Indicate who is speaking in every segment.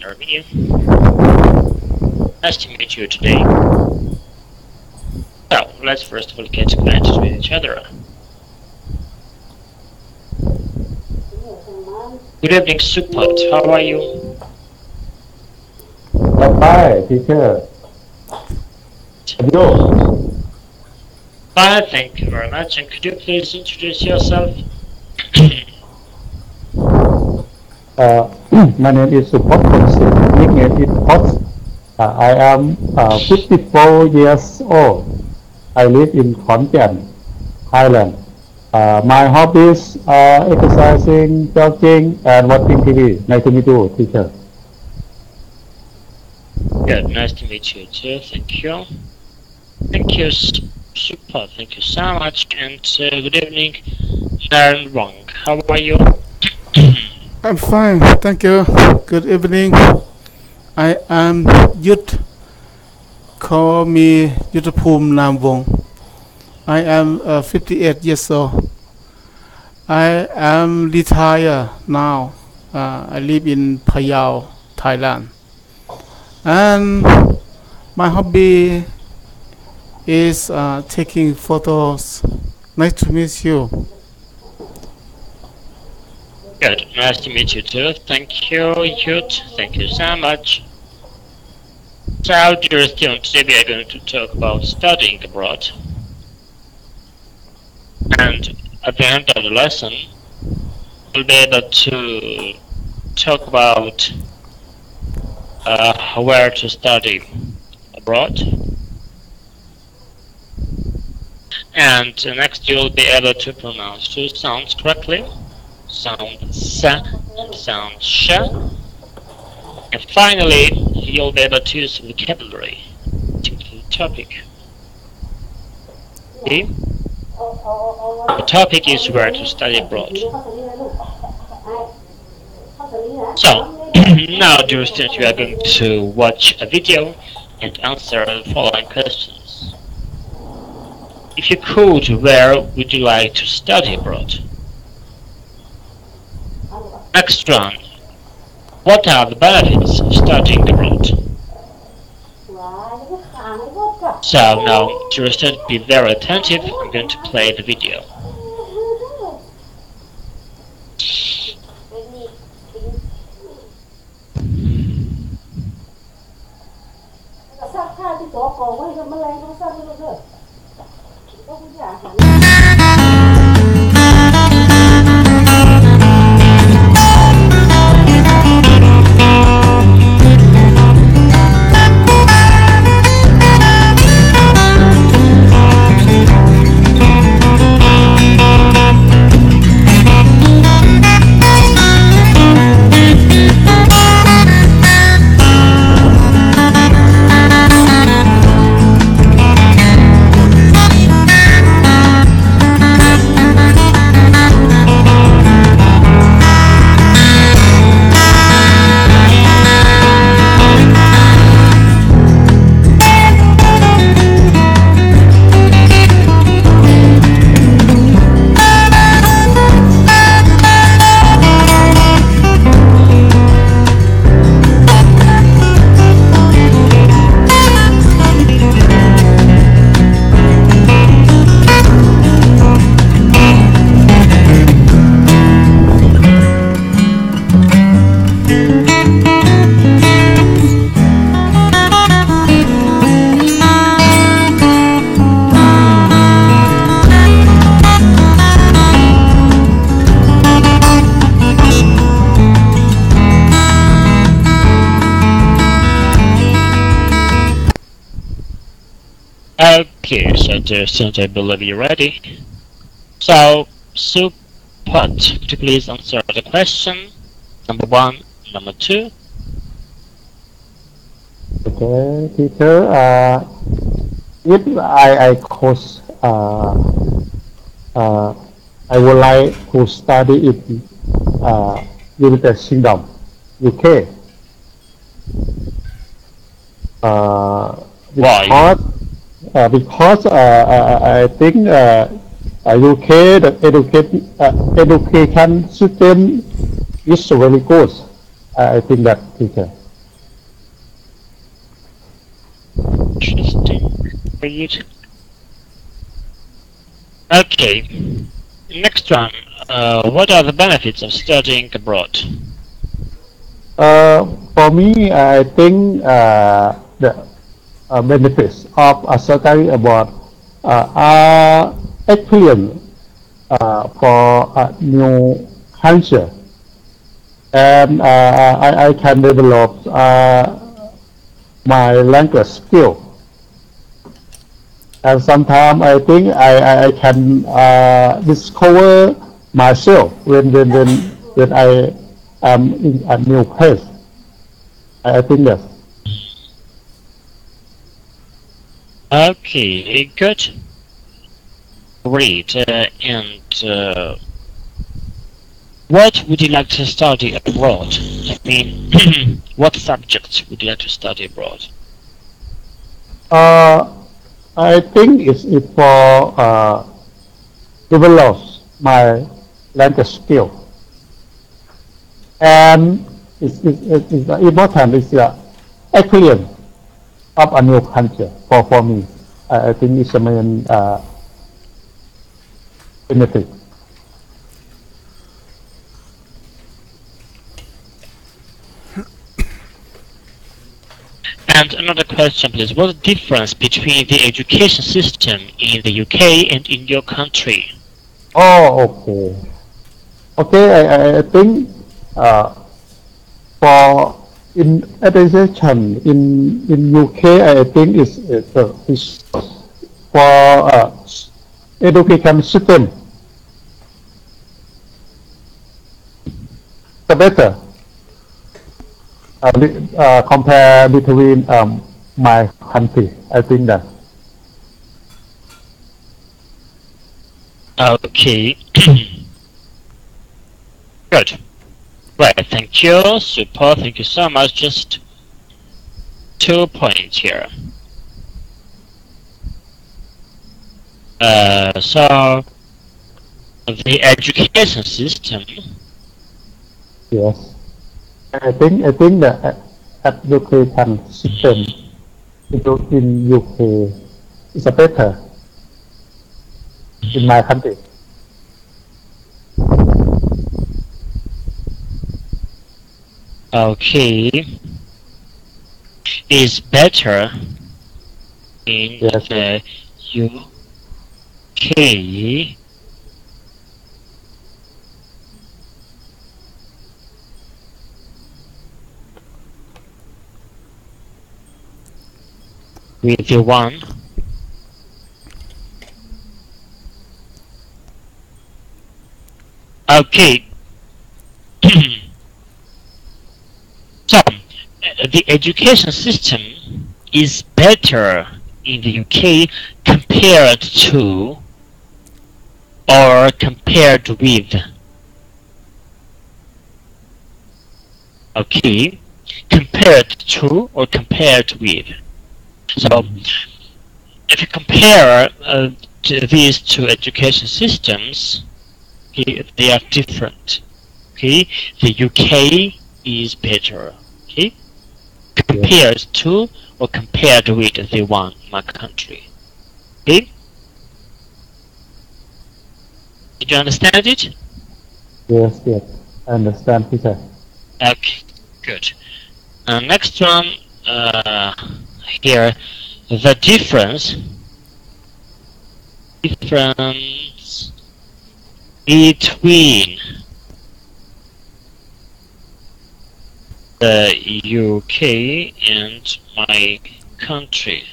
Speaker 1: our video. Nice to meet you today. So, let's first of all get acquainted with each other. Good evening, Support. How are you?
Speaker 2: Hi, teacher. Hello.
Speaker 1: Fine, thank you very much. And could you please introduce yourself?
Speaker 2: My name is Support. Nickname is Pot. I am 54 years old. I live in Khon Kaen, Thailand. My hobbies are exercising, jogging, and watching TV. Nice to meet you, teacher.
Speaker 1: Good, nice to meet you too. Thank you. Thank you, Support. Thank you so much. And good evening, Darren Wong. How are you?
Speaker 3: I'm fine, thank you. Good evening. I am Yut. Call me Yutapum Namwong. I am 58 years old. I am retired now. I live in Phayao, Thailand. And my hobby is taking photos. Nice to meet you.
Speaker 1: Good, nice to meet you too. Thank you, Yut. Thank you so much. So, dear students, today we are going to talk about studying abroad. And at the end of the lesson, we'll be able to talk about where to study abroad. And next you'll be able to pronounce two sounds correctly. Sound sa and sound sha. And finally, you'll be able to use vocabulary to the topic. Okay? The topic is where to study abroad. So, now dear students, we are going to watch a video and answer the following questions. If you could, where would you like to study abroad? Next one. What are the benefits of studying abroad? So now, dear students, be very attentive. I'm going to play the video. Okay, so dear students, I believe you're ready. So, Support, could you please answer the question? Number 1, number 2.
Speaker 2: Okay, teacher. If I could, I would like to study in United Kingdom, UK.
Speaker 1: Why?
Speaker 2: Because I think UK the education system is very good. I think that, teacher.
Speaker 1: read. Okay. Next one. What are the benefits of studying abroad?
Speaker 2: For me, I think the benefits of studying abroad are experience for a new culture, and I can develop my language skill. And sometimes I think I can discover myself when I am in a new place. I think that.
Speaker 1: Okay, good. Great. What would you like to study abroad? I mean, what subjects would you like to study abroad?
Speaker 2: I think it's for develop my language skill, and it's important. It's the experience of a new country for me. I think it's the main benefit.
Speaker 1: And another question, please. What's the difference between the education system in the UK and in your country?
Speaker 2: Oh, okay. Okay, I think for in education in UK, I think it's for education system the better compare between my country. I think that.
Speaker 1: Okay. Good. Right, thank you. Super, thank you so much. Just 2 points here. So the education system.
Speaker 2: Yes, I think the education system in UK is a better in my country.
Speaker 1: Okay, is better in
Speaker 2: Yes.
Speaker 1: the UK. With the one. Okay. So, the education system is better in the UK compared to or compared with. Okay, compared to or compared with. So, if you compare these two education systems, okay, they are different. Okay, the UK is better. Okay, compared to or compared with the one my country. Okay, did you understand it?
Speaker 2: Yes, I understand, teacher.
Speaker 1: Okay, good. Next one here, the difference between the UK and my country.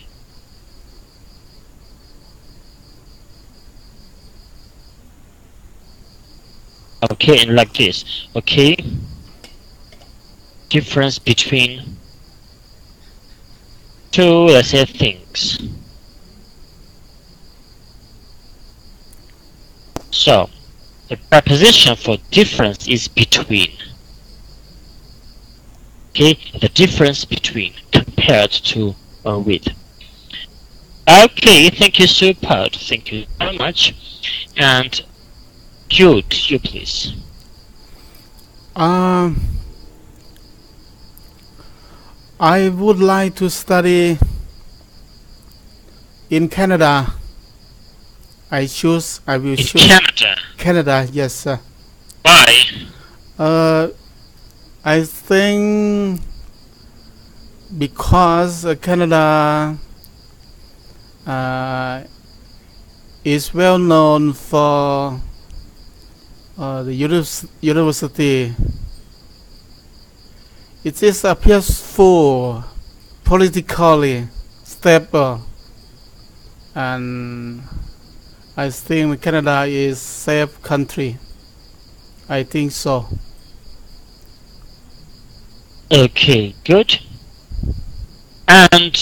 Speaker 1: Okay, and like this. Okay, difference between two, let's say, things. So the preposition for difference is between. Okay, the difference between, compared to or with. Okay, thank you, Super. Thank you very much. And Jude, you please.
Speaker 3: I would like to study In Canada, I will
Speaker 1: In
Speaker 3: choose
Speaker 1: Canada.
Speaker 3: Canada. Yes, sir.
Speaker 1: Why?
Speaker 3: I think because Canada is well known for the university. It is a peaceful, politically stable, and I think Canada is safe country. I think so.
Speaker 1: Okay, good. And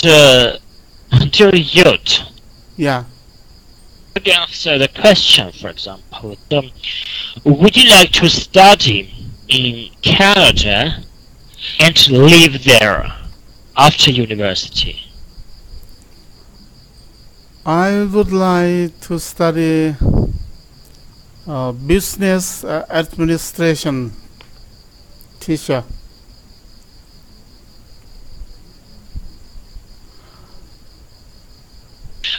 Speaker 1: until youth,
Speaker 3: Yeah.
Speaker 1: could you answer the question, for example, would you like to study in Canada and live there after university?
Speaker 3: I would like to study business administration teacher.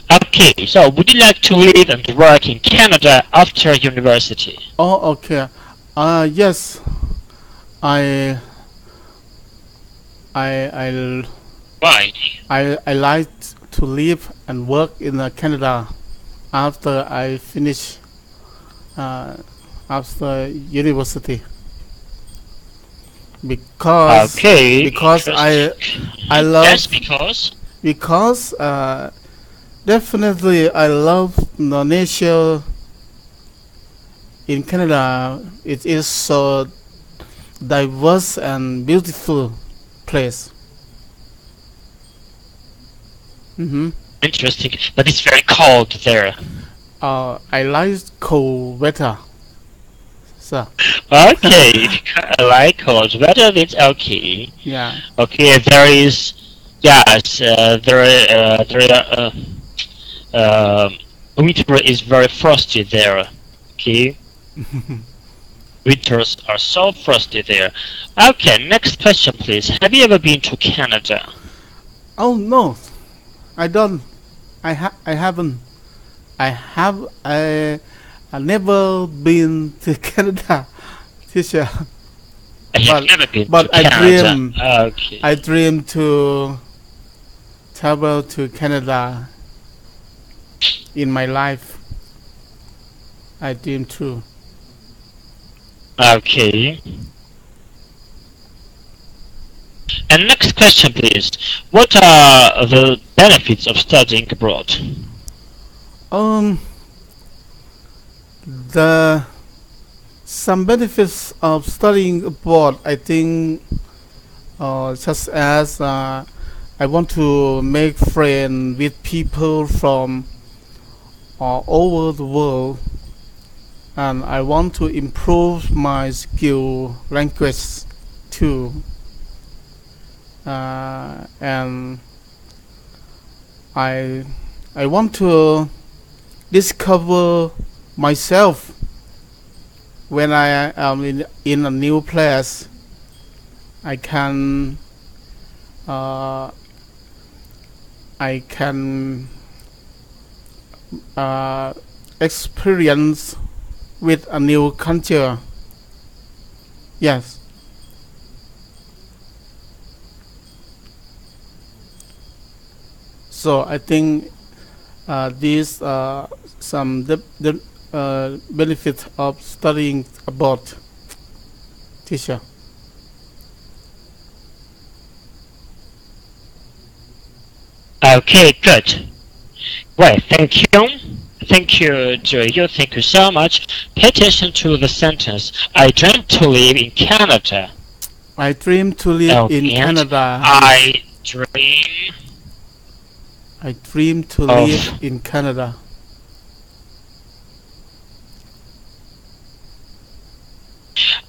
Speaker 1: Okay, so would you like to live and work in Canada after university?
Speaker 3: Oh, okay. Yes. I I
Speaker 1: Why?
Speaker 3: I like to live and work in Canada after I finish after university because
Speaker 1: Okay,
Speaker 3: because
Speaker 1: interesting.
Speaker 3: I love
Speaker 1: Yes, because
Speaker 3: definitely I love the nature in Canada. It is so diverse and beautiful place.
Speaker 1: interesting, but it's very cold there.
Speaker 3: I like cold weather. So
Speaker 1: Okay, if you like cold weather, it's okay.
Speaker 3: yeah.
Speaker 1: Okay, there is, yes, winter is very frosty there. Okay, winters are so frosty there. Okay, next question, please. Have you ever been to Canada?
Speaker 3: Oh no, I don't. I haven't. I never been to Canada, teacher.
Speaker 1: I have
Speaker 3: But
Speaker 1: never been
Speaker 3: but
Speaker 1: to
Speaker 3: I
Speaker 1: Canada.
Speaker 3: dream.
Speaker 1: Okay.
Speaker 3: I dream to travel to Canada in my life. I dream too.
Speaker 1: Okay. And next question, please. What are the benefits of studying abroad?
Speaker 3: The some benefits of studying abroad, I think, such as I want to make friends with people from all over the world, and I want to improve my skill language too, and I want to discover myself when I am in a new place. I can experience with a new culture. Yes. So I think these are some benefits of studying abroad, teacher.
Speaker 1: Okay, good. Well, thank you. Thank you, Joe. Thank you so much. Pay attention to the sentence. I dream to live in Canada.
Speaker 3: I dream to live in
Speaker 1: And
Speaker 3: Canada.
Speaker 1: I dream
Speaker 3: I dream to
Speaker 1: of
Speaker 3: live in Canada.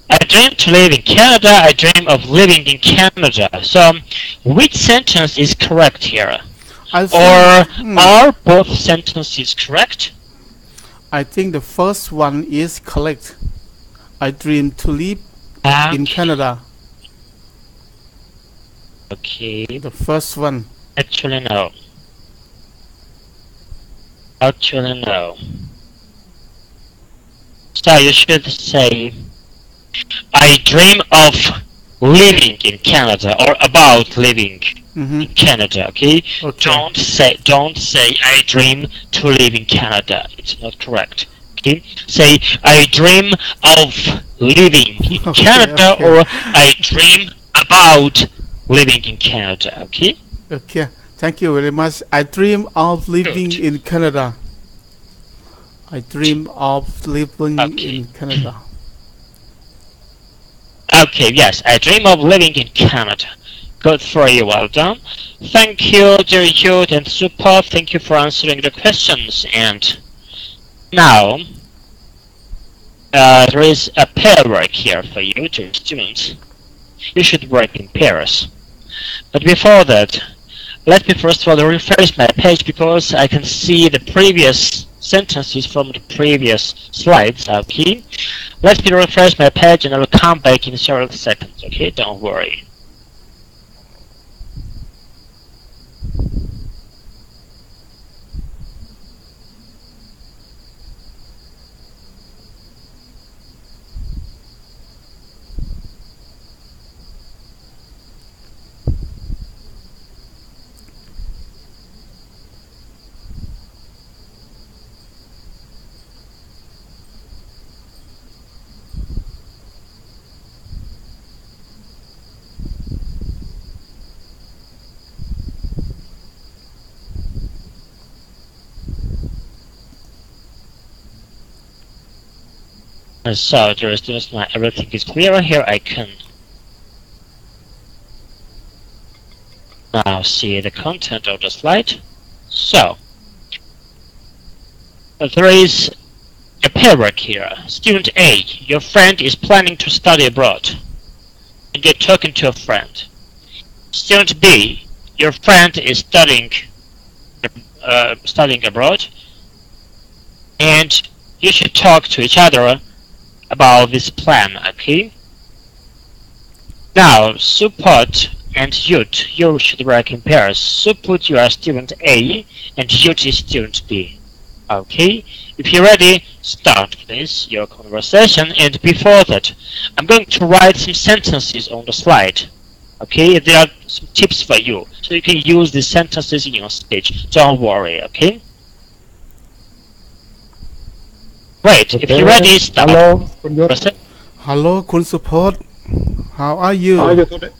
Speaker 1: I dream to live in Canada. I dream of living in Canada. So, which sentence is correct here?
Speaker 3: I
Speaker 1: Or
Speaker 3: think,
Speaker 1: are both sentences correct?
Speaker 3: I think the first one is correct. I dream to live in Canada.
Speaker 1: Okay.
Speaker 3: The first one.
Speaker 1: Actually, no. Actually, no. So you should say, I dream of living in Canada or about living in Canada. Okay?
Speaker 3: Okay.
Speaker 1: Don't say I dream to live in Canada. It's not correct. Okay? Say I dream of living in
Speaker 3: Okay.
Speaker 1: Canada
Speaker 3: Okay.
Speaker 1: or I dream about living in Canada. Okay?
Speaker 3: Okay. Thank you very much. I dream of living
Speaker 1: Good.
Speaker 3: in Canada. I dream of living
Speaker 1: Okay.
Speaker 3: in Canada.
Speaker 1: Okay, yes, I dream of living in Canada. Good for you, well done. Thank you, dear youth and support. Thank you for answering the questions. And now, there is a pair work here for you, dear students. You should work in pairs. But before that, let me first of all refresh my page because I can see the previous sentences from the previous slides. Okay, let me refresh my page and I will come back in several seconds. Okay, don't worry. So, dear students, now everything is clear. Here I can now see the content of the slide. So, there is a pair work here. Student A, your friend is planning to study abroad, and you're talking to a friend. Student B, your friend is studying abroad, and you should talk to each other about this plan. Okay. Now, support and youth, you should work in pairs. Support, you are student A, and youth is student B. Okay. If you're ready, start please your conversation. And before that, I'm going to write some sentences on the slide. Okay, there are some tips for you, so you can use these sentences in your speech. Don't worry. Okay. Great. If you're ready, start.
Speaker 2: Hello, Kun Yut.
Speaker 3: Hello, Kun Support. How are you?
Speaker 2: How are you today?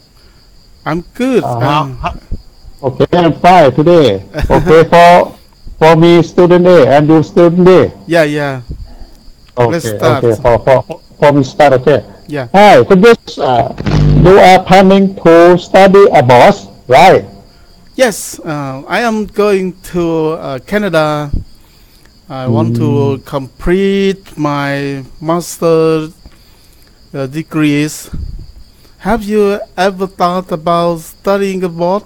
Speaker 3: I'm good.
Speaker 2: Okay, I'm fine today. Okay, for me, student A, and you student A.
Speaker 3: Yeah.
Speaker 2: Okay,
Speaker 3: Let's start.
Speaker 2: okay. For me, start. Okay.
Speaker 3: Yeah.
Speaker 2: Hi, Kun Yut. You are planning to study abroad, right?
Speaker 3: Yes, I am going to Canada. I want to complete my master degrees. Have you ever thought about studying abroad?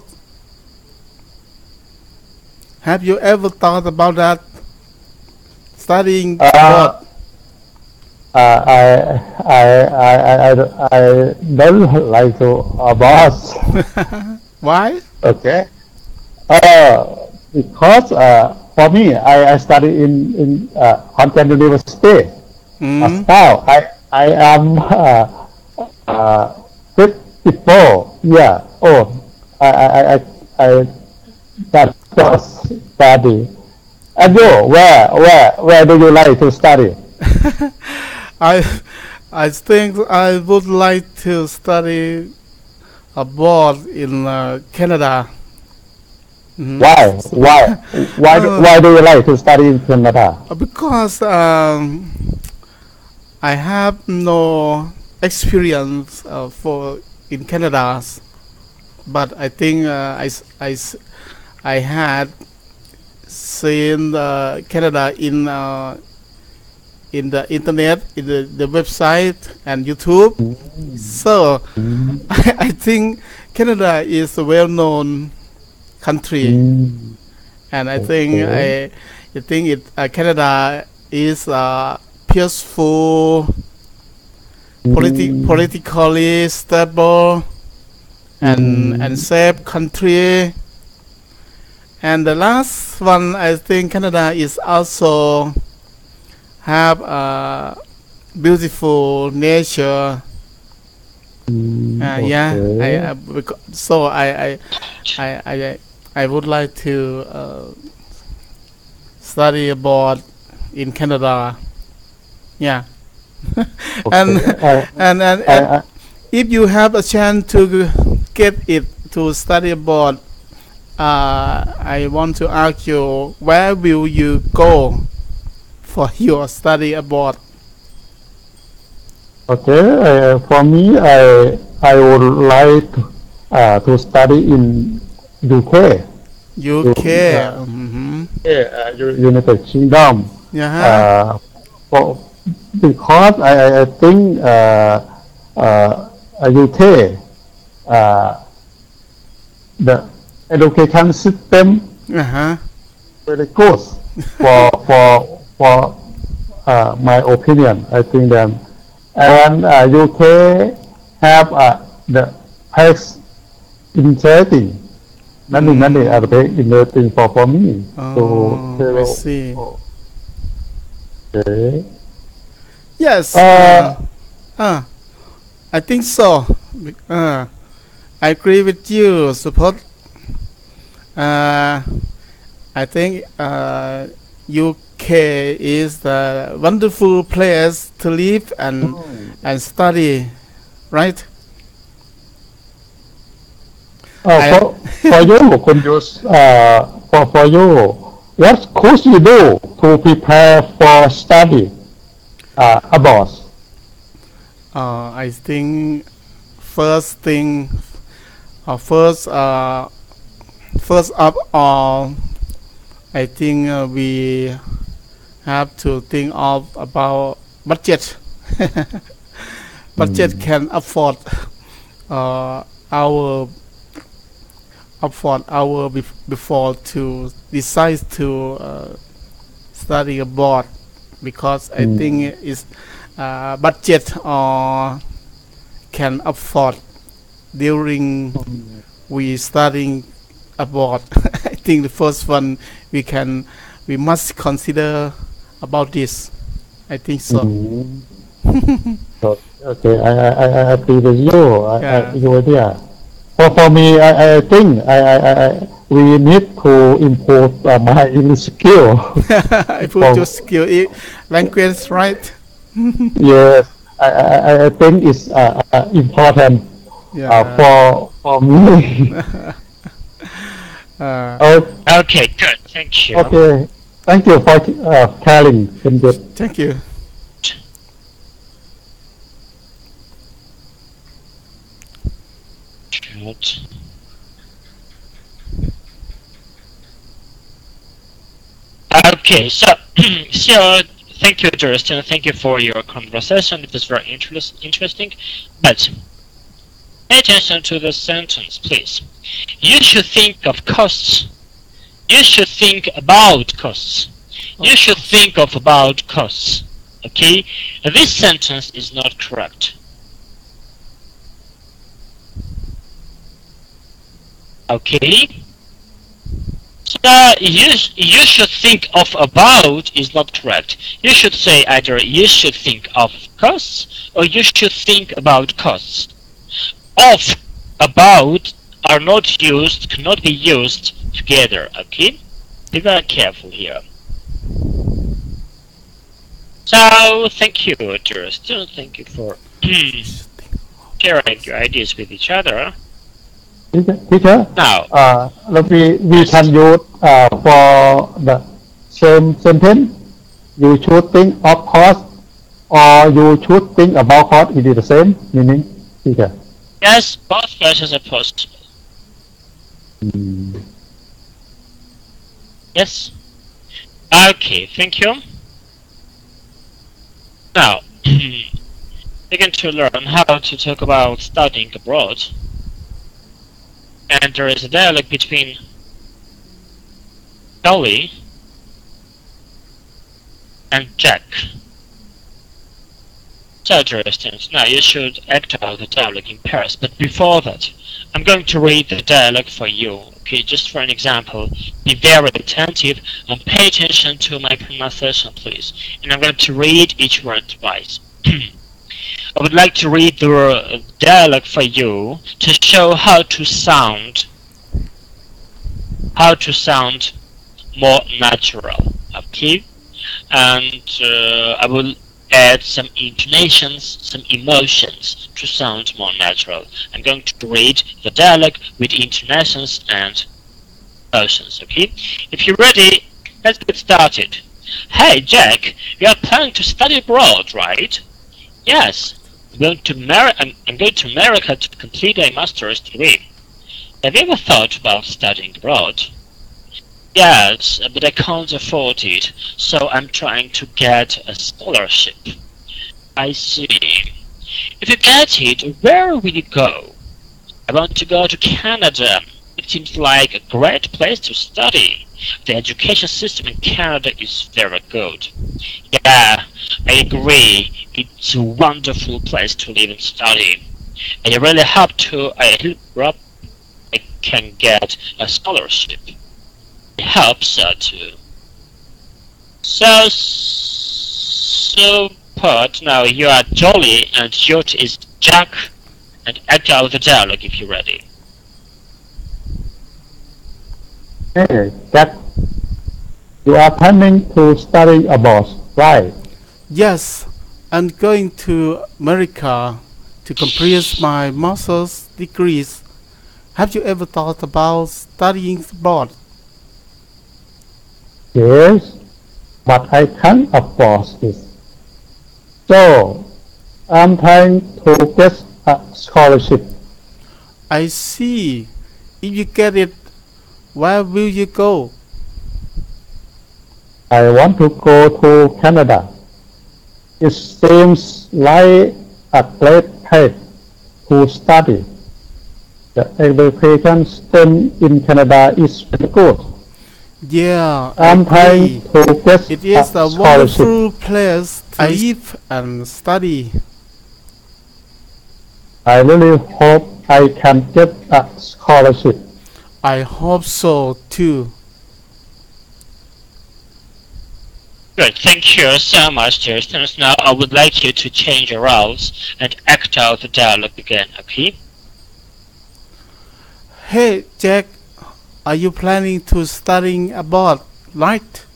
Speaker 3: Have you ever thought about that? Studying abroad?
Speaker 2: I don't like to abroad.
Speaker 3: Why?
Speaker 2: Okay. Because for me, I study in Content University. Now I am 54 years old. I that was study. And you, where do you like to study?
Speaker 3: I think I would like to study abroad in Canada.
Speaker 2: Why do you like to study in Canada?
Speaker 3: Because I have no experience in Canada, but I think I had seen Canada in the internet, in the website and YouTube. So I think Canada is a well-known country, and I think Canada is a peaceful, politically stable, and safe country. And the last one, I think Canada is also have a beautiful nature. Yeah,
Speaker 2: Okay.
Speaker 3: so I would like to study abroad in Canada. Yeah, and
Speaker 2: Okay.
Speaker 3: and
Speaker 2: I
Speaker 3: if you have a chance to get it to study abroad, I want to ask you, where will you go for your study abroad?
Speaker 2: Okay. For me, I would like to study in UK,
Speaker 3: UK.
Speaker 2: United Kingdom.
Speaker 3: Yeah.
Speaker 2: Uh, for, because I think UK the education system
Speaker 3: Uh-huh.
Speaker 2: very good for my opinion. I think that and UK have the tax interesting. Nothing are very interesting for me
Speaker 3: Oh, I
Speaker 2: to
Speaker 3: see.
Speaker 2: okay.
Speaker 3: Yes.
Speaker 2: Uh,
Speaker 3: Uh, I think so. I agree with you, support. Uh, I think UK is the wonderful place to live and study, right? I
Speaker 2: for you, could you for you, what could you do to prepare for study abroad?
Speaker 3: I think first thing, first first of all, I think we have to think of about budget. Budget can afford uh, our before to decide to study abroad, because I think is budget or can afford during we studying abroad. I think the first one we must consider about this. I think so.
Speaker 2: So, okay, I agree with you.
Speaker 3: Yeah.
Speaker 2: Your idea. For me, I think we need to improve my English skill.
Speaker 3: I put your skill language right.
Speaker 2: Yes, I think it's important
Speaker 3: Yeah.
Speaker 2: for me.
Speaker 3: uh,
Speaker 2: Oh,
Speaker 1: Okay, good. Thank you.
Speaker 2: okay. Thank you for caring. Thank you.
Speaker 3: Thank you.
Speaker 1: Good. Okay, so so thank you, Justin. Thank you for your conversation. It was very interesting. But pay attention to the sentence, please. You should think of costs. You should think about costs. You should think of about costs. Okay? This sentence is not correct. Okay? So you should think of about is not correct. You should say either you should think of costs or you should think about costs. Of, about are not used, cannot be used together. Okay? Be very careful here. So thank you, Justin. Thank you for sharing your ideas with each other.
Speaker 2: Teacher,
Speaker 1: Now,
Speaker 2: we can use for the same sentence. You should think of cost, or you should think about cost. It is the same meaning, teacher.
Speaker 1: yes, both versions are possible. Yes. Okay, thank you. Now, begin to learn how to talk about studying abroad. And there is a dialogue between Dolly and Jack. So, Justin, now you should act out the dialogue in pairs. But before that, I'm going to read the dialogue for you Okay, just for an example, be very attentive and pay attention to my pronunciation, please. And I'm going to read each word twice. I would like to read the dialogue for you to show how to sound more natural. Okay, and I will add some intonations, some emotions to sound more natural. I'm going to read the dialogue with intonations and emotions. Okay, if you're ready, let's get started. Hey Jack, you are planning to study abroad, right? Yes, I'm going to America to complete a master's degree. Have you ever thought about studying abroad? Yes, but I can't afford it, so I'm trying to get a scholarship. I see. If you get it, where will you go? I want to go to Canada. It seems like a great place to study. The education system in Canada is very good. Yeah, I agree. It's a wonderful place to live and study. I really hope I can get a scholarship. I hope so too. So Put, now you are Jolly and yours is Jack, and act out the dialogue if you're ready.
Speaker 2: Hey, Jack, you are planning to study abroad, right?
Speaker 3: Yes, I'm going to America to complete my master's degrees. Have you ever thought about studying abroad?
Speaker 2: Yes, but I can't afford it. So, I'm trying to get a scholarship.
Speaker 3: I see. If you get it, where will you go?
Speaker 2: I want to go to Canada. It seems like a great place to study. The education system in Canada is very good.
Speaker 3: Yeah,
Speaker 2: I'm trying to get
Speaker 3: it is a
Speaker 2: scholarship.
Speaker 3: wonderful place to live and study.
Speaker 2: I really hope I can get a scholarship.
Speaker 3: I hope so too.
Speaker 1: Good, thank you so much, Justin. Now I would like you to change your roles and act out the dialogue again, okay?
Speaker 3: Hey Jack, are you planning to studying abroad, right?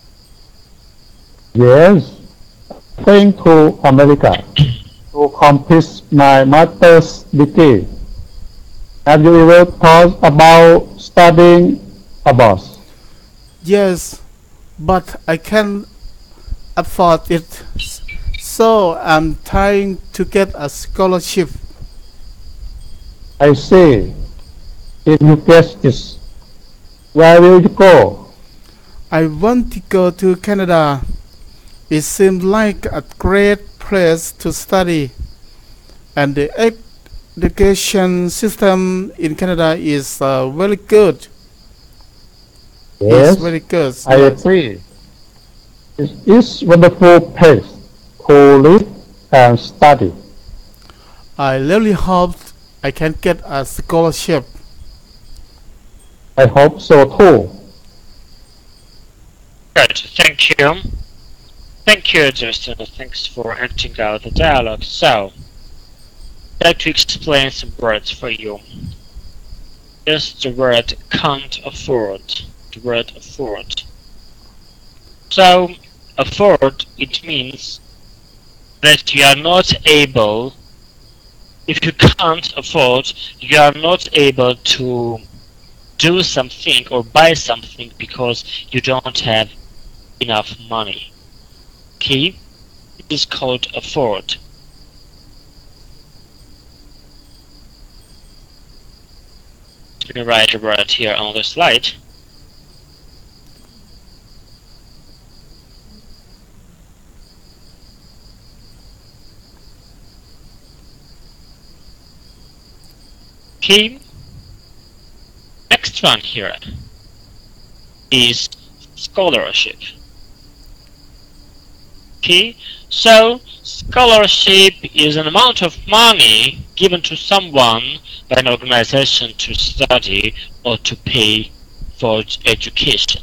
Speaker 2: Yes, going to America to complete my master's degree. Have you ever thought about studying abroad?
Speaker 3: Yes, but I can't afford it. So I'm trying to get a scholarship.
Speaker 2: I see. If you get this, where will you go?
Speaker 3: I want to go to Canada. It seems like a great place to study, and the education system in Canada is very good.
Speaker 2: Yes,
Speaker 3: It's very good.
Speaker 2: I agree. It is a wonderful place to live and study.
Speaker 3: I really hope I can get a scholarship.
Speaker 2: I hope so too.
Speaker 1: Good, thank you. Thank you, Justin. Thanks for acting out the dialogue. So, I'd like to explain some words for you. Just the word can't afford. The word afford. So, afford, it means that you are not able, if you can't afford, you are not able to do something or buy something because you don't have enough money. Okay? It is called afford. Let me write a word here on the slide. Okay. Next one here is scholarship. Okay, so scholarship is an amount of money given to someone by an organization to study or to pay for education.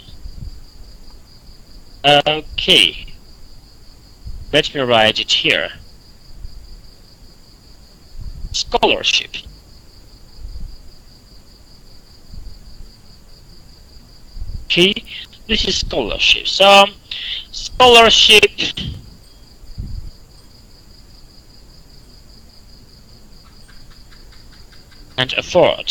Speaker 1: Okay, let me write it here. Scholarship. Okay, this is scholarship. So, scholarship and afford.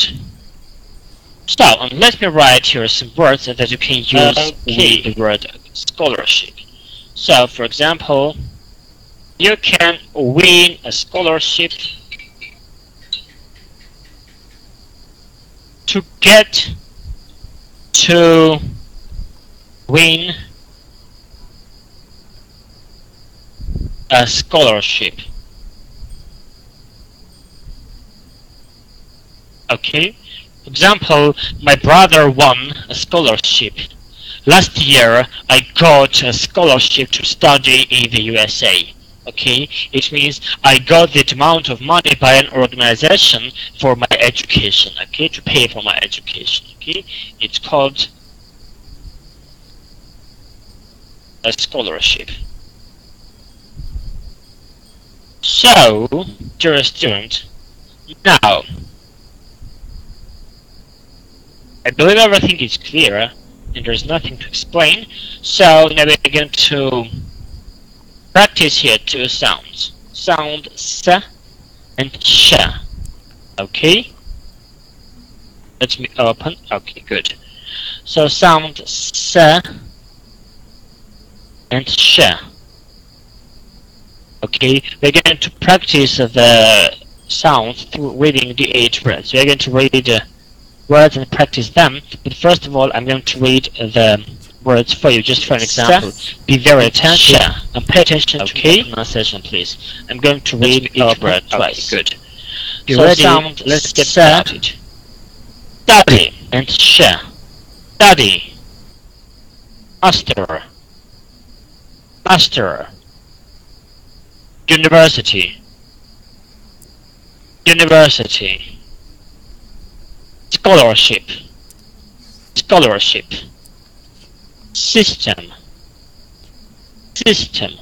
Speaker 1: So, let me write here some words that you can use with the word scholarship. So, for example, you can win a scholarship to get to win a scholarship. Okay, for example, my brother won a scholarship. Last year I got a scholarship to study in the USA. Okay, it means I got the amount of money by an organization for my education. Okay, to pay for my education. Okay, it's called a scholarship. So, dear student, now I believe everything is clear and there's nothing to explain. So now we're going to practice here two sounds. Sound S and sh. Okay? Let me open. Okay, good. So sound S and sh. Okay, we're going to practice the sounds through reading the 8 words. We're going to read words and practice them. But first of all, I'm going to read the words for you, just for an example. Be very attentive and pay attention to the pronunciation, please. I'm going to read each word twice. Okay, good. Be ready. Sound, let's get started. Study and sh. Study. Master. Master. University. University. Scholarship. Scholarship. System. System.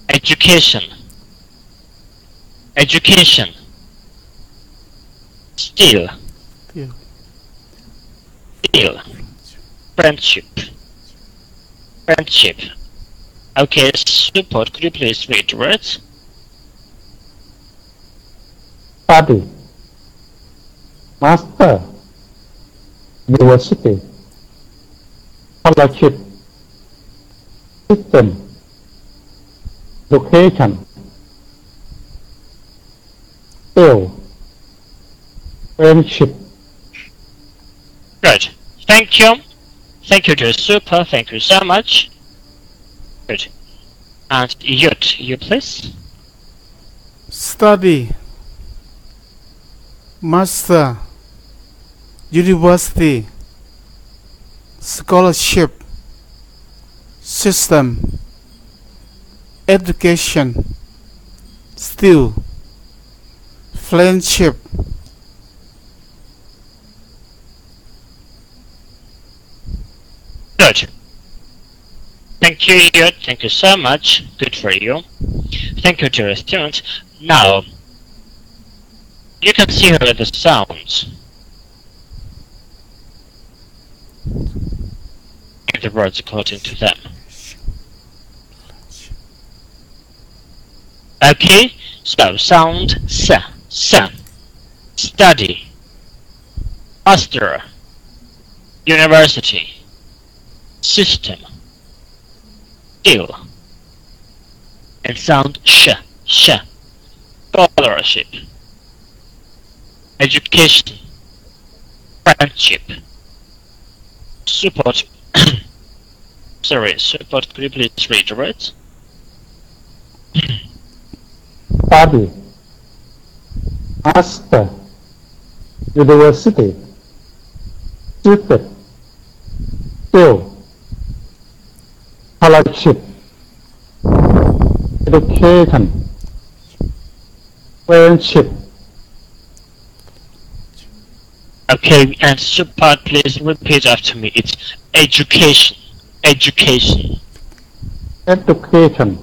Speaker 1: Education. Education. Still. Still. Friendship. Friendship. Okay, support, could you please read the words?
Speaker 2: Study. Master. University. Scholarship. System. Location. Skill. Friendship.
Speaker 1: Good. Thank you. Thank you, dear Super. Thank you so much. Good. And you please.
Speaker 3: Study. Master. University. Scholarship. System. Education. Still. Friendship.
Speaker 1: Good. Thank you, Yud. Thank you so much. Good for you. Thank you, dear students. Now, you can see here the sounds and the words according to them. Okay, so sound S. Study. Master. University. System. Skill. And sound sh. Scholarship. Education. Friendship. Support. Sorry, support, could you please read the words?
Speaker 2: Study. Master. University. System. Skill. Scholarship. Education. Friendship.
Speaker 1: Okay, and support, please repeat after me. It's education. Education.
Speaker 2: Education.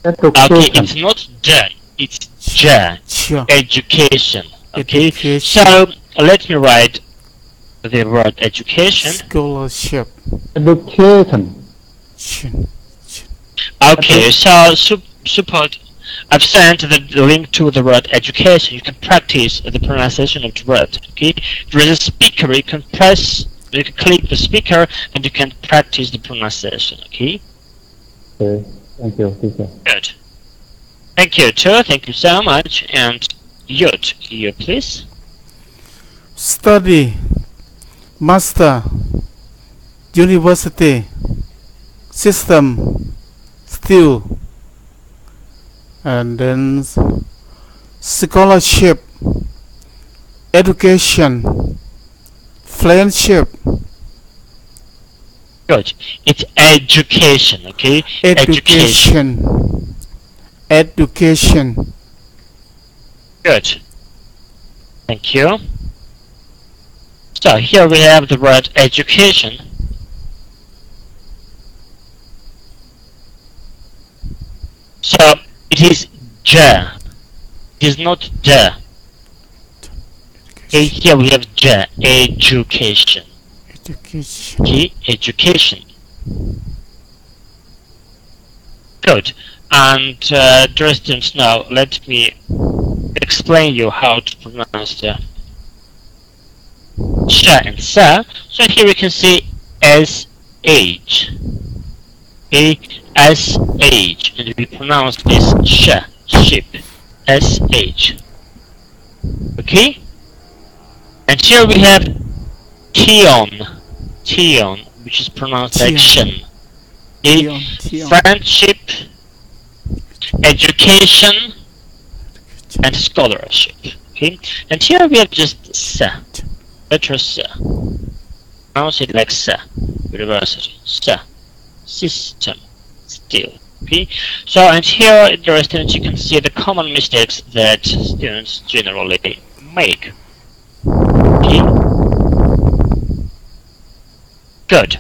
Speaker 1: Okay,
Speaker 2: Education.
Speaker 1: it's not the, it's ja.
Speaker 3: Sure.
Speaker 1: Education. Okay,
Speaker 3: Education.
Speaker 1: so let me write the word education.
Speaker 3: Scholarship.
Speaker 2: Education.
Speaker 1: Okay, so support. I've sent the link to the word education. You can practice the pronunciation of the word. Okay, there is a speaker. You can click the speaker and you can practice the pronunciation. Okay.
Speaker 2: Okay. Thank you, teacher.
Speaker 1: Good. Thank you too. Thank you so much. And Yud, you please.
Speaker 3: Study. Master. University. System. Still. And then scholarship, education, friendship.
Speaker 1: Good. It's education, okay?
Speaker 3: Education. Education.
Speaker 1: Good. Thank you. So here we have the word education. So it is ja. It is not the. Okay, here we have ja. Education.
Speaker 3: Education.
Speaker 1: Okay, education. Good. And dear students, now let me explain you how to pronounce the sha and sa. So here we can see sh. Okay, sh, and we pronounce this sha, ship, sh. Okay, and here we have tion, which is pronounced like shen. Okay, friendship, education, and scholarship. Okay, and here we have just sa, letter sa. Pronounce it like sa, university, sa. System, still. Okay, so and here, dear students, you can see the common mistakes that students generally make. Okay, good.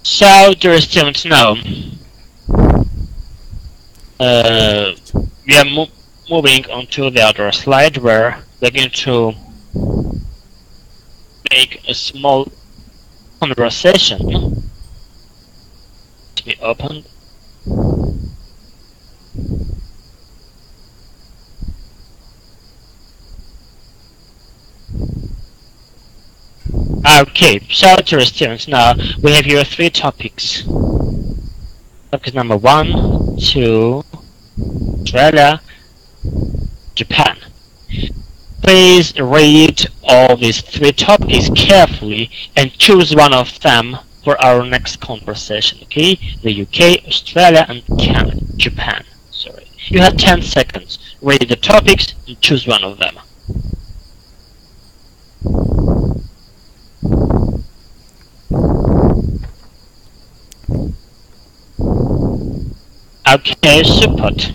Speaker 1: So, dear students, now we are moving on to the other slide where we're going to make a small conversation. Be opened. Okay, so dear students, now we have here 3 topics. Topic number 1, 2, Australia, Japan. Please read all these 3 topics carefully and choose one of them for our next conversation. Okay, the UK, Australia, and Canada, Japan. Sorry, you have 10 seconds. Read the topics and choose one of them. Okay, support.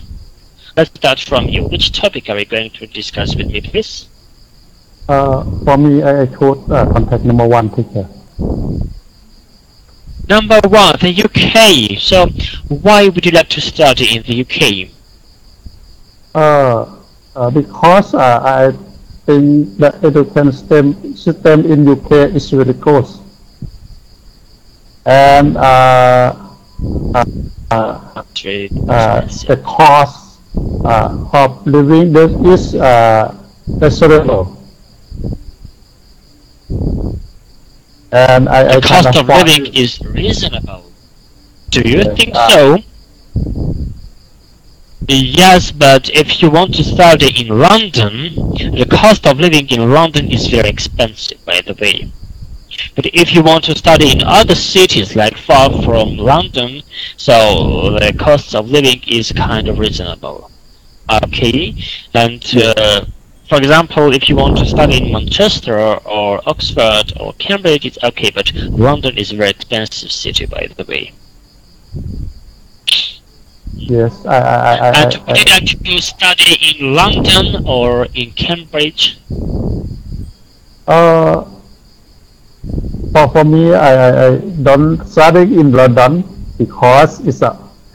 Speaker 1: Let's start from you. Which topic are we going to discuss with me, please?
Speaker 2: For me, I chose contact number 1, teacher.
Speaker 1: Number 1, the UK. So, why would you like to study in the UK?
Speaker 2: Because I think the education system in UK is very good, and the cost of living there is reasonable. And
Speaker 1: the cost of living is reasonable. Do you think so? Yes, but if you want to study in London, the cost of living in London is very expensive, by the way. But if you want to study in other cities, like far from London, so the cost of living is kind of reasonable. Okay, and for example, if you want to study in Manchester or Oxford or Cambridge, it's okay, but London is a very expensive city, by the way.
Speaker 2: Yes,
Speaker 1: and would you like to study in London or in Cambridge?
Speaker 2: Uh, for me, I don't study in London because it's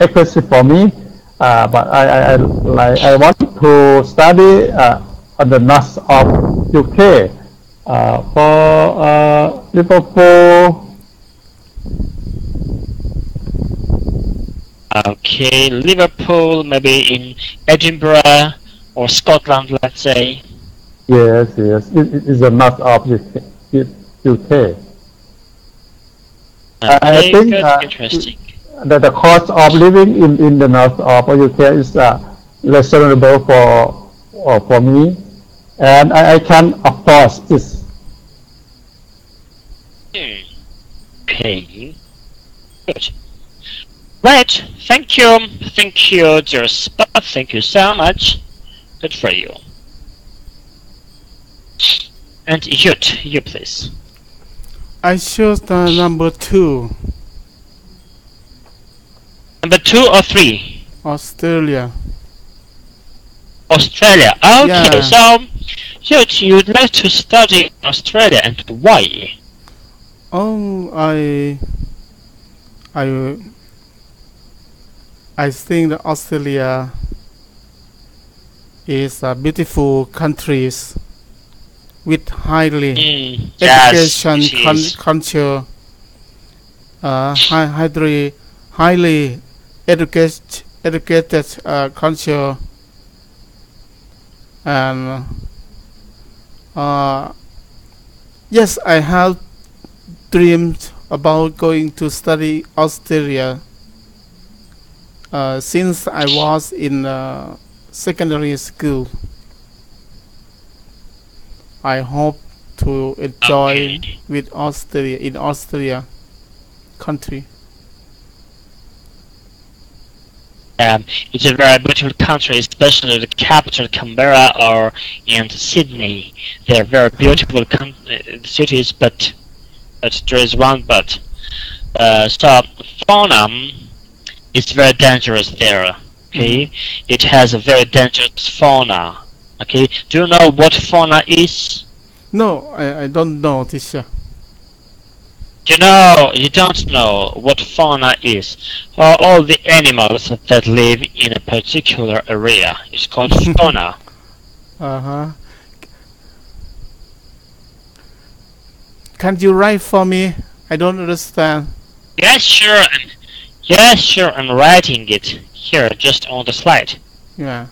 Speaker 2: expensive for me. But I want to study on the north of UK. For Liverpool.
Speaker 1: Okay, Liverpool, maybe in Edinburgh or Scotland, let's say.
Speaker 2: Yes, it is the north of UK. I
Speaker 1: Okay,
Speaker 2: think
Speaker 1: good, interesting.
Speaker 2: that the cost of living in the north of UK is reasonable for me, and I can afford this.
Speaker 1: Okay, good. Right, thank you, dear Spot, thank you so much. Good for you. And you please.
Speaker 3: I chose the number 2,
Speaker 1: Number 2 or 3?
Speaker 3: Australia.
Speaker 1: Australia. Okay,
Speaker 3: Yeah.
Speaker 1: so you'd like to study in Australia, and why?
Speaker 3: Oh, I think that Australia is a beautiful country with highly
Speaker 1: Yes,
Speaker 3: education
Speaker 1: it is.
Speaker 3: culture, highly educated culture, and yes, I have dreamed about going to study Australia since I was in secondary school. I hope to enjoy
Speaker 1: Okay.
Speaker 3: with Australia in Australia country.
Speaker 1: It's a very beautiful country, especially the capital Canberra or in Sydney. They're very beautiful cities, but there is one but. So fauna is very dangerous there. Okay, it has a very dangerous fauna. Okay, do you know what fauna is?
Speaker 3: No, I don't know, teacher.
Speaker 1: You don't know what fauna is. All the animals that live in a particular area is called fauna.
Speaker 3: Uh-huh. Can you write for me? I don't understand.
Speaker 1: Yes, sure. Yes, sure. I'm writing it here, just on the slide.
Speaker 3: Yeah.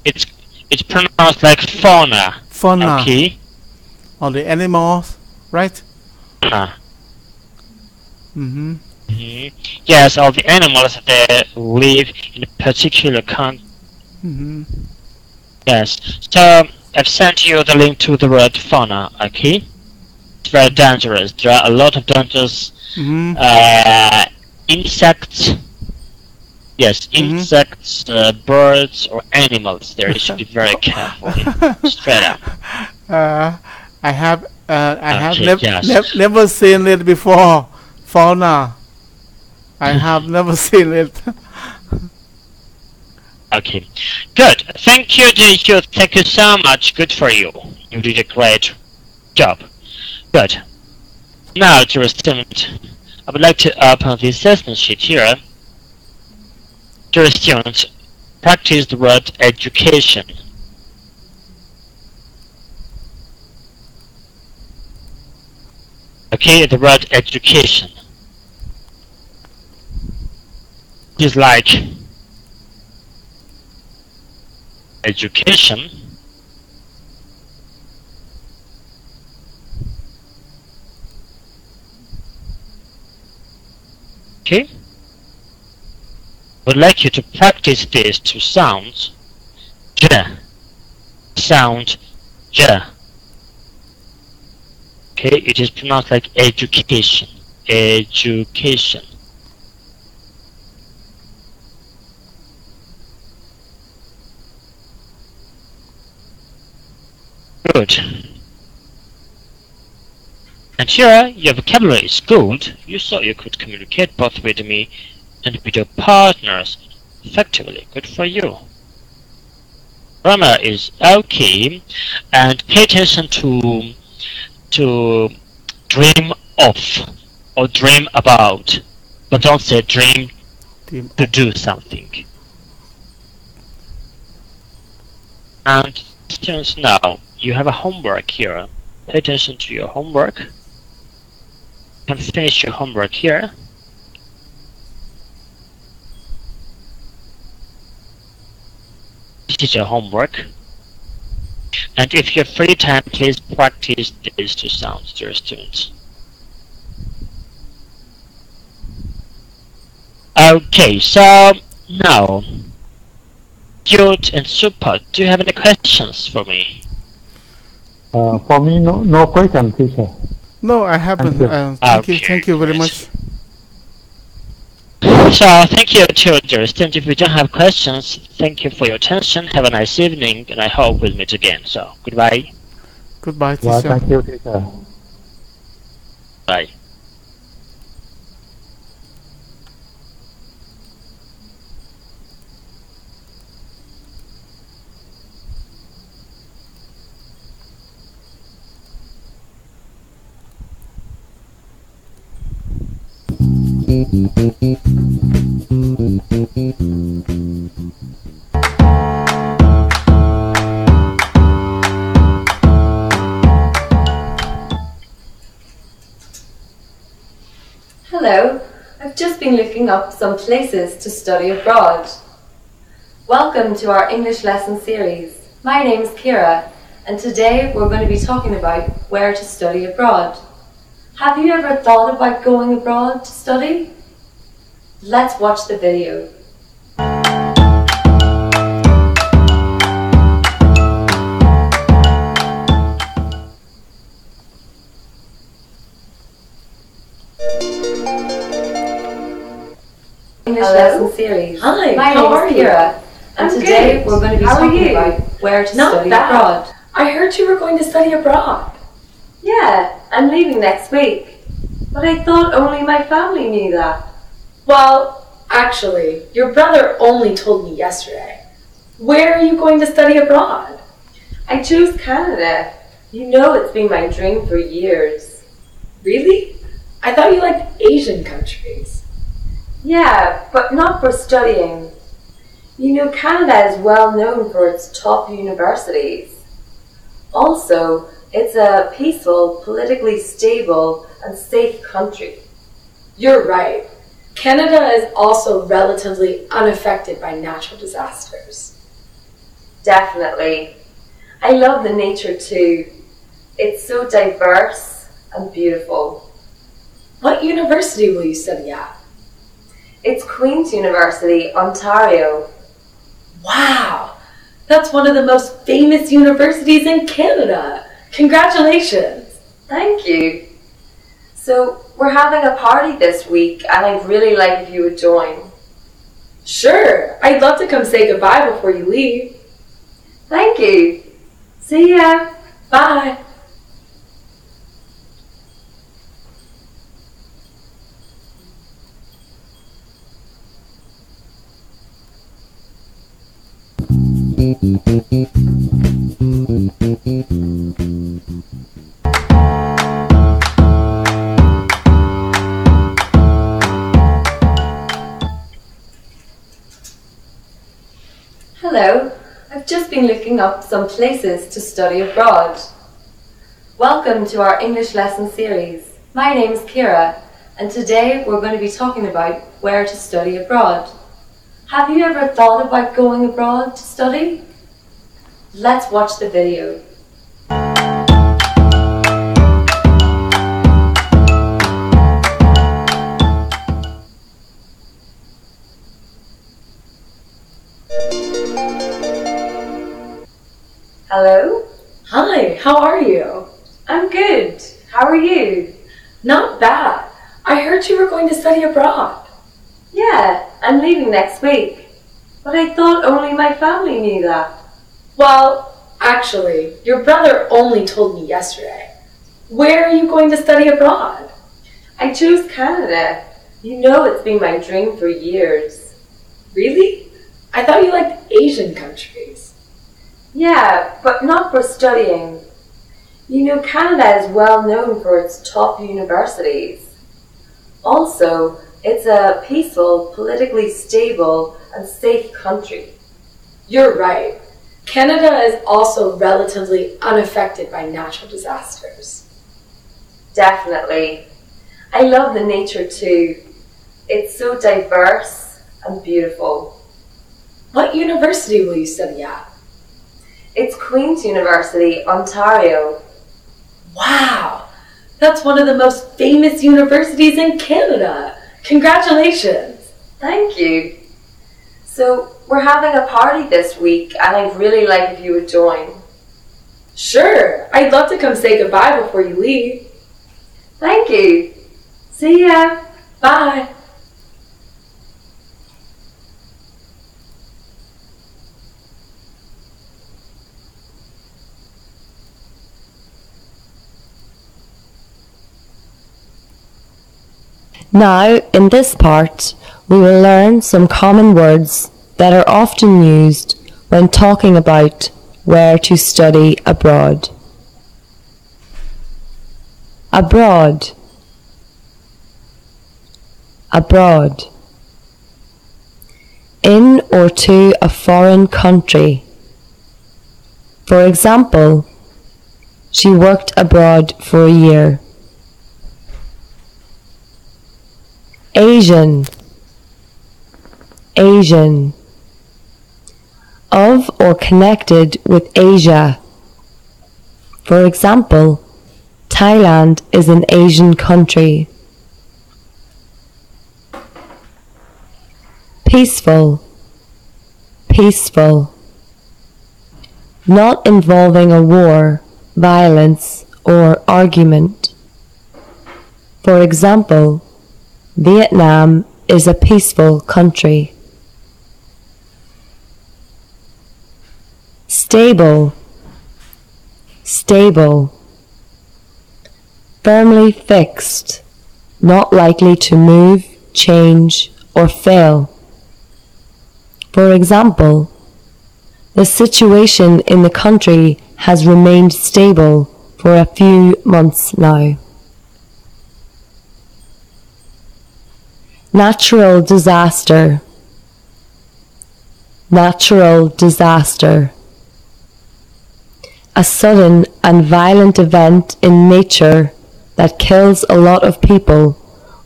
Speaker 1: It's pronounced like fauna.
Speaker 3: Fauna.
Speaker 1: Okay.
Speaker 3: Or the animals, right?
Speaker 1: Mm-hmm. Yes, all the animals that live in a particular country. Yes. So I've sent you the link to the word fauna. Okay. It's very dangerous. There are a lot of dangerous insects. Yes, insects, birds, or animals. There, you should be very careful. Straight up.
Speaker 3: I have
Speaker 1: Okay, yes.
Speaker 3: never seen it before. Fauna. I have never seen it.
Speaker 1: Okay, good. Thank you, Jiu. Thank you so much. Good for you. You did a great job. Good. Now, dear student, I would like to open the assessment sheet here. Dear students, practice the word education. Okay, the word education is like education, okay? Would like you to practice these two sounds. J, sound J. Okay, it is pronounced like education. Education. Good. And here, your vocabulary is good. You saw you could communicate both with me and with your partners effectively. Good for you. Grammar is okay, and pay attention to dream of or dream about, but don't say dream
Speaker 3: Team
Speaker 1: to do something. And students, now you have a homework here. Pay attention to your homework. You can finish your homework here. This is your homework. And if you have free time, please practice these two sounds, dear students. Okay, so now, good and super. Do you have any questions for me?
Speaker 2: For me, no question, teacher.
Speaker 3: No, I haven't. Thank you very much.
Speaker 1: So thank you to dear students. If you don't have questions, thank you for your attention. Have a nice evening, and I hope we'll meet again. So goodbye.
Speaker 3: Goodbye,
Speaker 2: Well,
Speaker 3: teacher.
Speaker 2: thank you, teacher.
Speaker 1: Bye.
Speaker 4: Hello, I've just been looking up some places to study abroad. Welcome to our English lesson series. My name's Kira, and today we're going to be talking about where to study abroad. Have you ever thought about going abroad to study? Let's watch the video. English lesson series.
Speaker 5: Hi,
Speaker 4: my
Speaker 5: how
Speaker 4: name
Speaker 5: are
Speaker 4: is
Speaker 5: you?
Speaker 4: Kira, and
Speaker 5: I'm
Speaker 4: today
Speaker 5: good.
Speaker 4: we're going to be
Speaker 5: How are
Speaker 4: talking
Speaker 5: you?
Speaker 4: about where to
Speaker 5: Not
Speaker 4: study
Speaker 5: bad.
Speaker 4: abroad.
Speaker 5: I heard you were going to study abroad.
Speaker 4: Yeah, I'm leaving next week. But I thought only my family knew that.
Speaker 5: Well, actually, your brother only told me yesterday. Where are you going to study abroad?
Speaker 4: I chose Canada. You know it's been my dream for years.
Speaker 5: Really? I thought you liked Asian countries.
Speaker 4: Yeah, but not for studying. You know, Canada is well known for its top universities. Also, it's a peaceful, politically stable, and safe country.
Speaker 5: You're right. Canada is also relatively unaffected by natural disasters.
Speaker 4: Definitely. I love the nature too. It's so diverse and beautiful.
Speaker 5: What university will you study at?
Speaker 4: It's Queen's University, Ontario.
Speaker 5: Wow, that's one of the most famous universities in Canada. Congratulations.
Speaker 4: Thank you. So, we're having a party this week, and I'd really like if you would join.
Speaker 5: Sure, I'd love to come say goodbye before you leave.
Speaker 4: Thank you. See ya.
Speaker 5: Bye.
Speaker 4: Hello, I've just been looking up some places to study abroad. Welcome to our English lesson series. My name's Kira, and today we're going to be talking about where to study abroad. Have you ever thought about going abroad to study? Let's watch the video. Hello?
Speaker 5: Hi, how are you?
Speaker 4: I'm good. How are you?
Speaker 5: Not bad. I heard you were going to study abroad.
Speaker 4: Yeah, I'm leaving next week. But I thought only my family knew that.
Speaker 5: Well, actually, your brother only told me yesterday. Where are you going to study abroad?
Speaker 4: I chose Canada. You know it's been my dream for years.
Speaker 5: Really? I thought you liked Asian countries.
Speaker 4: Yeah, but not for studying. You know, Canada is well known for its top universities. Also, it's a peaceful, politically stable, and safe country.
Speaker 5: You're right. Canada is also relatively unaffected by natural disasters.
Speaker 4: Definitely. I love the nature too. It's so diverse and beautiful.
Speaker 5: What university will you study at?
Speaker 4: It's Queen's University, Ontario.
Speaker 5: Wow! That's one of the most famous universities in Canada. Congratulations!
Speaker 4: Thank you. So, we're having a party this week and I'd really like if you would join.
Speaker 5: Sure! I'd love to come say goodbye before you leave.
Speaker 4: Thank you. See ya.
Speaker 5: Bye!
Speaker 6: Now, in this part, we will learn some common words that are often used when talking about where to study abroad. Abroad. Abroad. In or to a foreign country. For example, she worked abroad for a year. Asian. Asian. Of or connected with Asia. For example, Thailand is an Asian country. Peaceful. Peaceful. Not involving a war, violence, or argument. For example, Vietnam is a peaceful country. Stable. Stable. Firmly fixed, not likely to move, change, or fail. For example, the situation in the country has remained stable for a few months now. Natural disaster. Natural disaster. A sudden and violent event in nature that kills a lot of people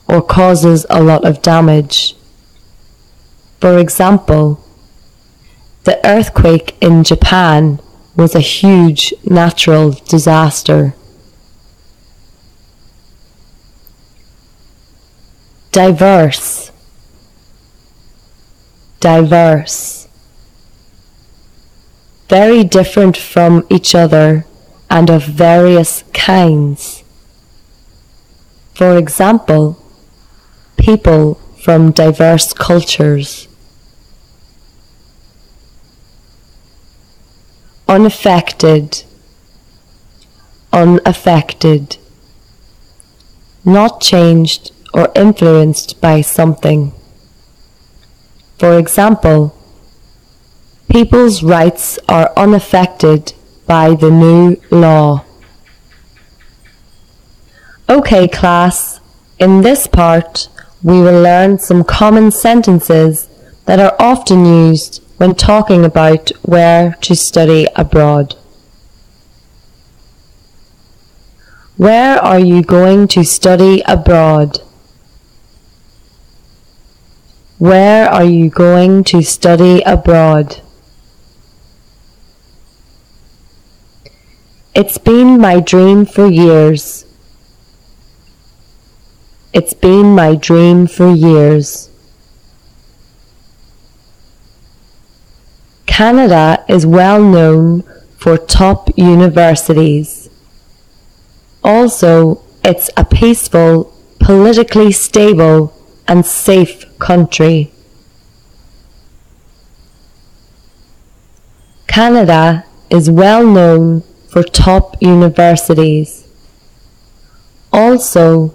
Speaker 6: or causes a lot of damage. For example, the earthquake in Japan was a huge natural disaster. Diverse. Diverse. Very different from each other and of various kinds. For example, people from diverse cultures. Unaffected. Unaffected. Not changed or influenced by something. For example, people's rights are unaffected by the new law. Okay, class, in this part, we will learn some common sentences that are often used when talking about where to study abroad. Where are you going to study abroad? Where are you going to study abroad? It's been my dream for years. It's been my dream for years. Canada is well known for top universities. Also, it's a peaceful, politically stable, and safe country. Canada is well known for top universities. Also,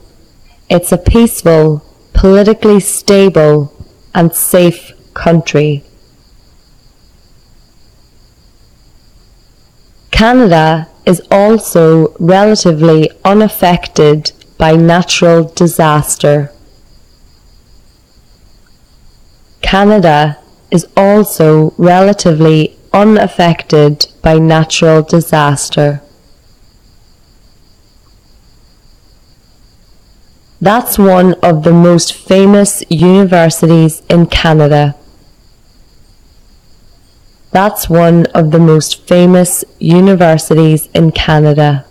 Speaker 6: it's a peaceful, politically stable, and safe country. Canada is also relatively unaffected by natural disaster. Canada is also relatively unaffected by natural disaster. That's one of the most famous universities in Canada. That's one of the most famous universities in Canada.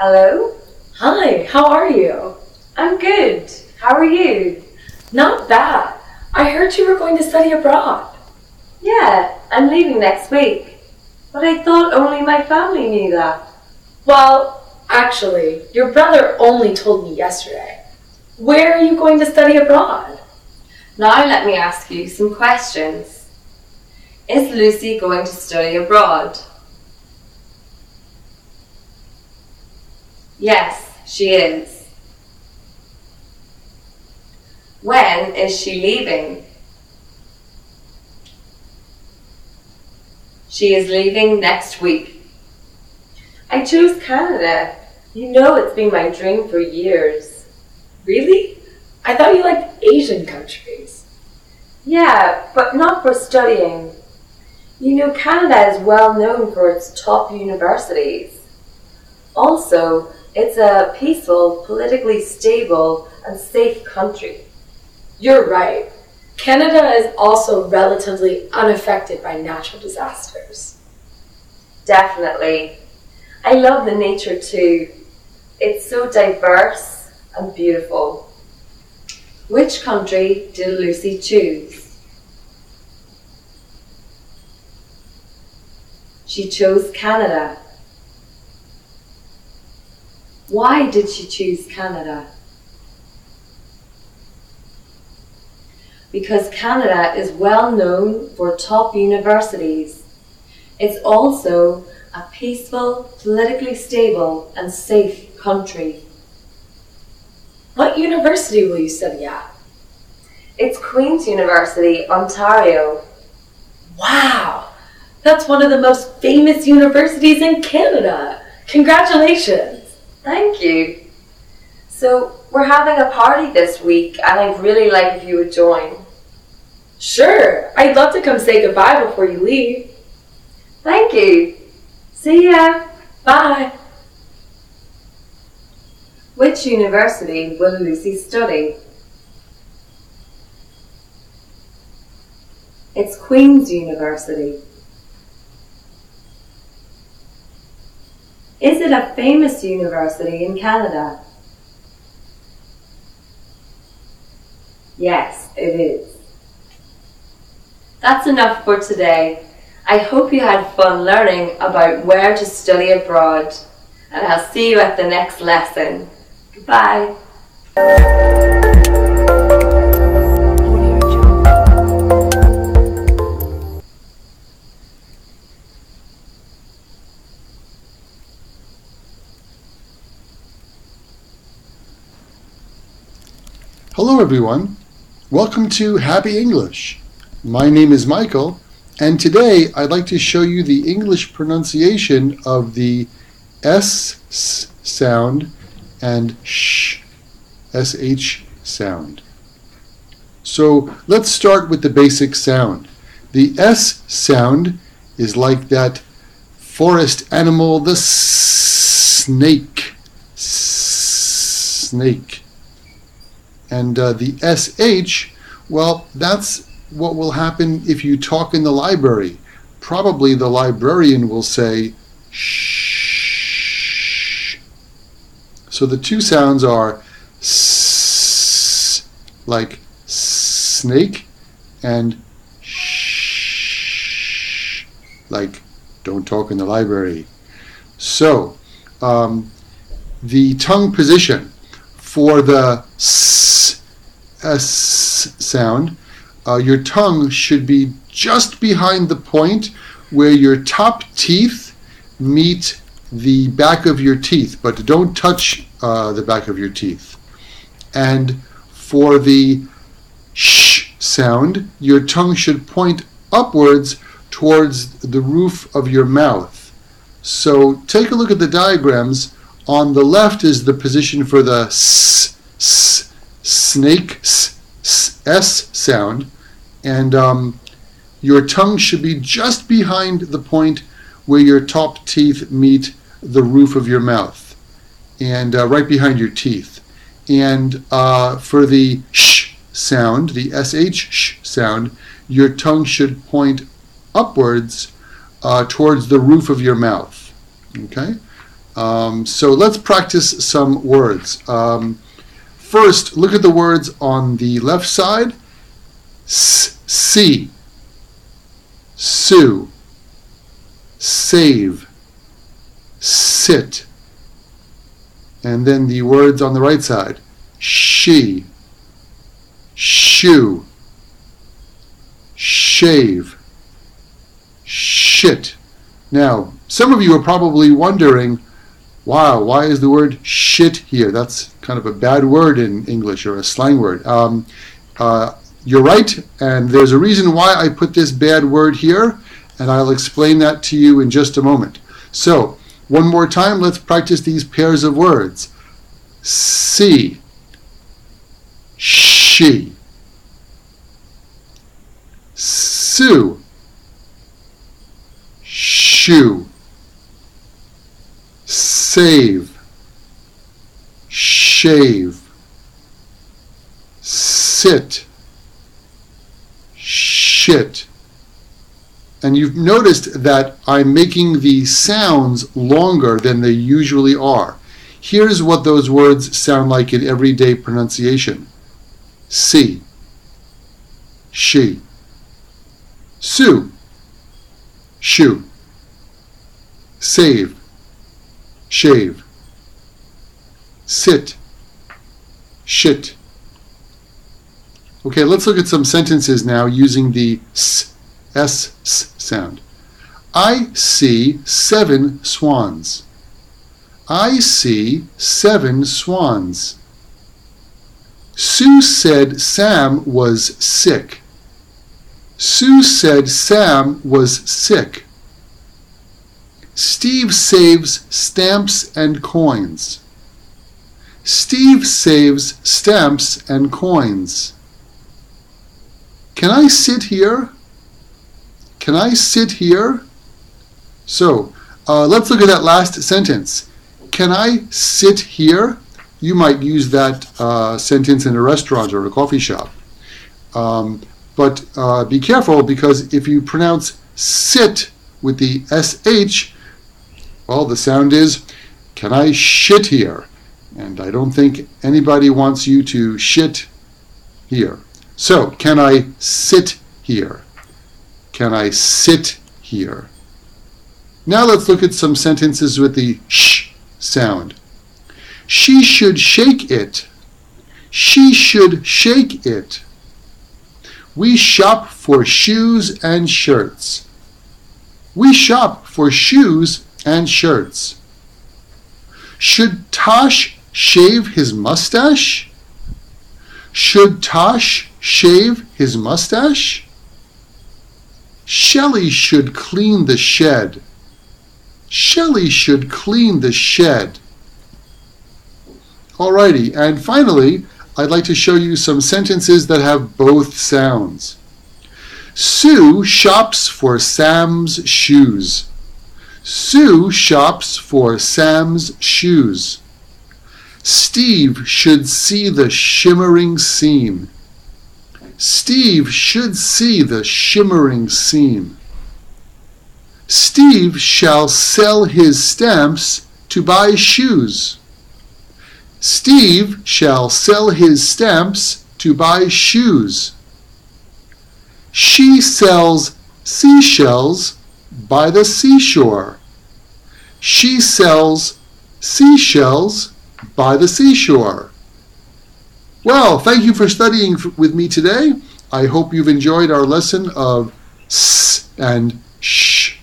Speaker 4: Hello?
Speaker 5: Hi, how are you?
Speaker 4: I'm good. How are you?
Speaker 5: Not bad. I heard you were going to study abroad.
Speaker 4: Yeah, I'm leaving next week. But I thought only my family knew that.
Speaker 5: Well, actually, your brother only told me yesterday. Where are you going to study abroad?
Speaker 4: Now let me ask you some questions. Is Lucy going to study abroad? Yes, she is. When is she leaving? She is leaving next week. I chose Canada. You know it's been my dream for years.
Speaker 5: Really? I thought you liked Asian countries.
Speaker 4: Yeah, but not for studying. You know, Canada is well known for its top universities. Also, it's a peaceful, politically stable, and safe country.
Speaker 5: You're right. Canada is also relatively unaffected by natural disasters.
Speaker 4: Definitely. I love the nature too. It's so diverse and beautiful. Which country did Lucy choose? She chose Canada. Why did she choose Canada? Because Canada is well known for top universities. It's also a peaceful, politically stable, and safe country.
Speaker 5: What university will you study at?
Speaker 4: It's Queen's University, Ontario.
Speaker 5: Wow! That's one of the most famous universities in Canada. Congratulations!
Speaker 4: Thank you. So, we're having a party this week, and I'd really like if you would join.
Speaker 5: Sure, I'd love to come say goodbye before you leave.
Speaker 4: Thank you. See ya.
Speaker 5: Bye.
Speaker 4: Which university will Lucy study? It's Queen's University. Is it a famous university in Canada? Yes, it is. That's enough for today. I hope you had fun learning about where to study abroad, and I'll see you at the next lesson. Goodbye.
Speaker 7: Hello everyone, welcome to Happy English. My name is Michael, and today I'd like to show you the English pronunciation of the S sound and sh sound. So let's start with the basic sound. The S sound is like that forest animal, the snake snake. And the SH, well, that's what will happen if you talk in the library. Probably the librarian will say shh. So the two sounds are s, like snake, and shh, like don't talk in the library. So the tongue position for the s sound, your tongue should be just behind the point where your top teeth meet the back of your teeth, but don't touch the back of your teeth. And for the sh sound, your tongue should point upwards towards the roof of your mouth. So take a look at the diagrams. On the left is the position for the snake s sound, and your tongue should be just behind the point where your top teeth meet the roof of your mouth, and right behind your teeth. And for the sh sound, the sh sound, your tongue should point upwards towards the roof of your mouth. Okay? So let's practice some words. First, look at the words on the left side. See, sue, save, sit. And then the words on the right side. She, shoe, shave, shit. Now, some of you are probably wondering, wow, why is the word shit here? That's kind of a bad word in English, or a slang word. You're right, and there's a reason why I put this bad word here, and I'll explain that to you in just a moment. So, one more time, let's practice these pairs of words. See, she, sue, shoe, save, shave, sit, shit. And you've noticed that I'm making the sounds longer than they usually are. Here's what those words sound like in everyday pronunciation. See, she, sue, shoe, save, shave, sit, shit. Okay, let's look at some sentences now using the s sound. I see 7 swans. I see 7 swans. Sue said Sam was sick. Sue said Sam was sick. Steve saves stamps and coins. Steve saves stamps and coins. Can I sit here? Can I sit here? So, let's look at that last sentence. Can I sit here? You might use that sentence in a restaurant or a coffee shop. But be careful, because if you pronounce sit with the SH, well, the sound is, can I shit here? And I don't think anybody wants you to shit here. So, can I sit here? Can I sit here? Now let's look at some sentences with the sh sound. She should shake it. She should shake it. We shop for shoes and shirts. We shop for shoes and shirts. Should Tosh shave his mustache? Should Tosh shave his mustache? Shelley should clean the shed. Shelley should clean the shed. Alrighty, and finally, I'd like to show you some sentences that have both sounds. Sue shops for Sam's shoes. Sue shops for Sam's shoes. Steve should see the shimmering seam. Steve should see the shimmering seam. Steve shall sell his stamps to buy shoes. Steve shall sell his stamps to buy shoes. She sells seashells by the seashore. She sells seashells by the seashore. Well, thank you for studying with me today. I hope you've enjoyed our lesson of S and Sh.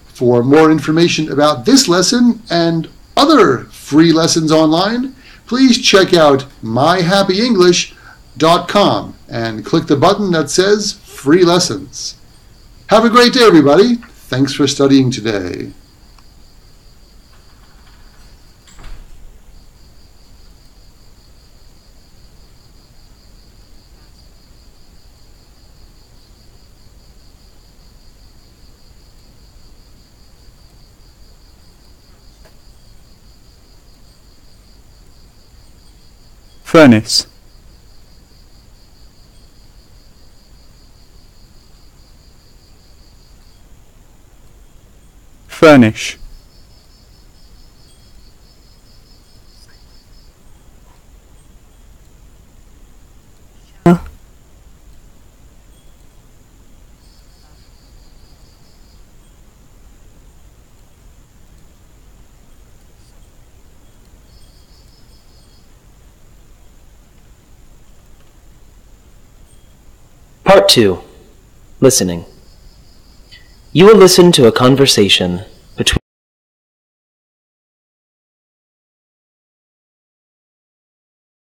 Speaker 7: For more information about this lesson and other free lessons online, please check out myhappyenglish.com and click the button that says Free Lessons. Have a great day, everybody. Thanks for studying today.
Speaker 8: Furnace. Furnish.
Speaker 9: Part 2. Listening. You will listen to a conversation